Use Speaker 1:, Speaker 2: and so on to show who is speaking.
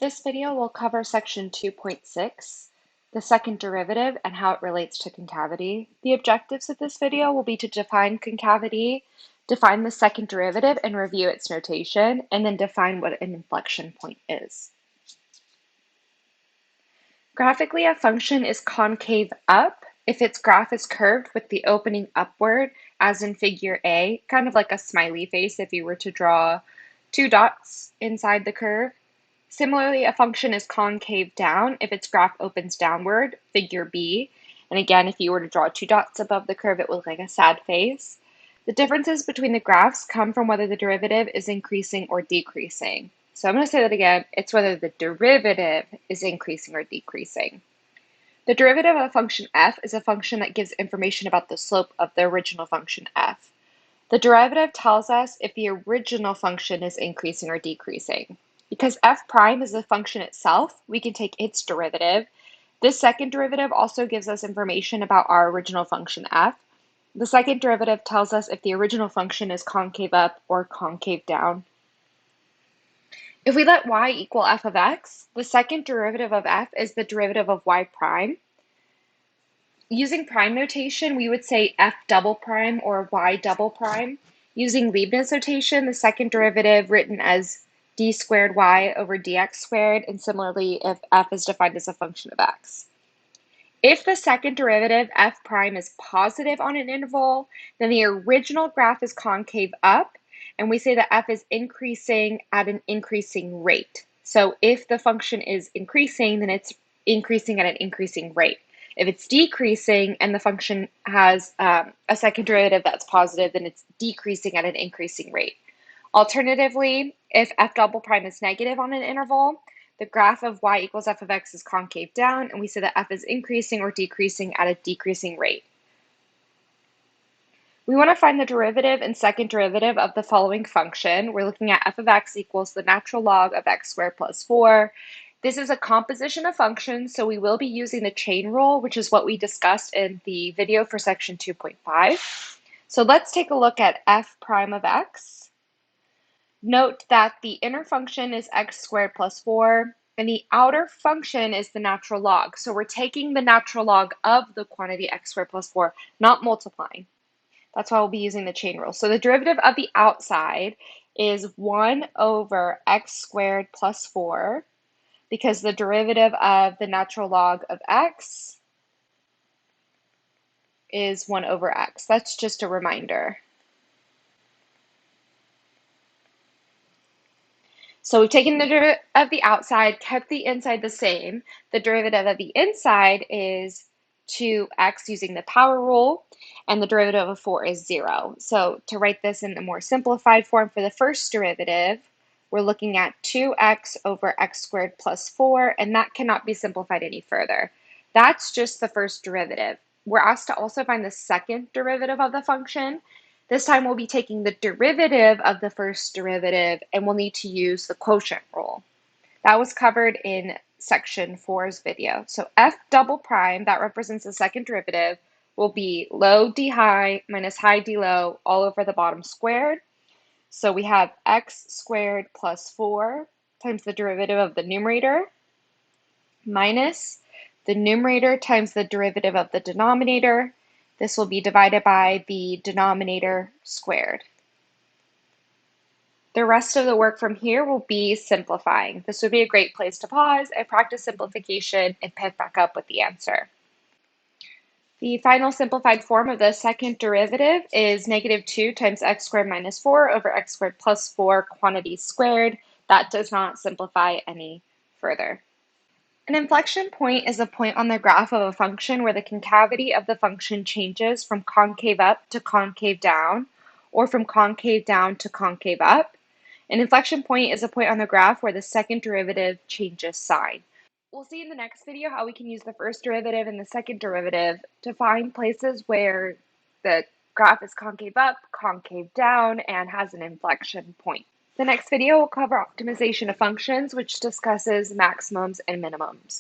Speaker 1: This video will cover section 2.6, the second derivative and how it relates to concavity. The objectives of this video will be to define concavity, define the second derivative and review its notation, and then define what an inflection point is. Graphically, a function is concave up if its graph is curved with the opening upward, as in figure A, kind of like a smiley face if you were to draw two dots inside the curve. Similarly, a function is concave down if its graph opens downward, figure B. And again, if you were to draw two dots above the curve, it would look like a sad face. The differences between the graphs come from whether the derivative is increasing or decreasing. So I'm going to say that again. It's whether the derivative is increasing or decreasing. The derivative of a function f is a function that gives information about the slope of the original function f. The derivative tells us if the original function is increasing or decreasing. Because f prime is the function itself, we can take its derivative. This second derivative also gives us information about our original function f. The second derivative tells us if the original function is concave up or concave down. If we let y equal f of x, the second derivative of f is the derivative of y prime. Using prime notation, we would say f double prime or y double prime. Using Leibniz notation, the second derivative written as d squared y over dx squared, and similarly if f is defined as a function of x. If the second derivative f prime is positive on an interval, then the original graph is concave up, and we say that f is increasing at an increasing rate. So if the function is increasing, then it's increasing at an increasing rate. If it's decreasing and the function has a second derivative that's positive, then it's decreasing at an increasing rate. Alternatively, if f double prime is negative on an interval, the graph of y equals f of x is concave down, and we say that f is increasing or decreasing at a decreasing rate. We want to find the derivative and second derivative of the following function. We're looking at f of x equals the natural log of x squared plus 4. This is a composition of functions, so we will be using the chain rule, which is what we discussed in the video for section 2.5. So let's take a look at f prime of x. Note that the inner function is x squared plus 4, and the outer function is the natural log. So we're taking the natural log of the quantity x squared plus 4, not multiplying. That's why we'll be using the chain rule. So the derivative of the outside is 1 over x squared plus 4, because the derivative of the natural log of x is 1 over x. That's just a reminder. So we've taken the derivative of the outside, kept the inside the same. The derivative of the inside is 2x using the power rule, and the derivative of 4 is 0. So to write this in the more simplified form for the first derivative, we're looking at 2x over x squared plus 4, and that cannot be simplified any further. That's just the first derivative. We're asked to also find the second derivative of the function. This time we'll be taking the derivative of the first derivative, and we'll need to use the quotient rule. That was covered in section 4's video. So f double prime, that represents the second derivative, will be low d high minus high d low all over the bottom squared. So we have x squared plus 4 times the derivative of the numerator minus the numerator times the derivative of the denominator. This will be divided by the denominator squared. The rest of the work from here will be simplifying. This would be a great place to pause and practice simplification and pick back up with the answer. The final simplified form of the second derivative is negative 2 times x squared minus 4 over x squared plus 4 quantity squared. That does not simplify any further. An inflection point is a point on the graph of a function where the concavity of the function changes from concave up to concave down, or from concave down to concave up. An inflection point is a point on the graph where the second derivative changes sign. We'll see in the next video how we can use the first derivative and the second derivative to find places where the graph is concave up, concave down, and has an inflection point. The next video will cover optimization of functions, which discusses maximums and minimums.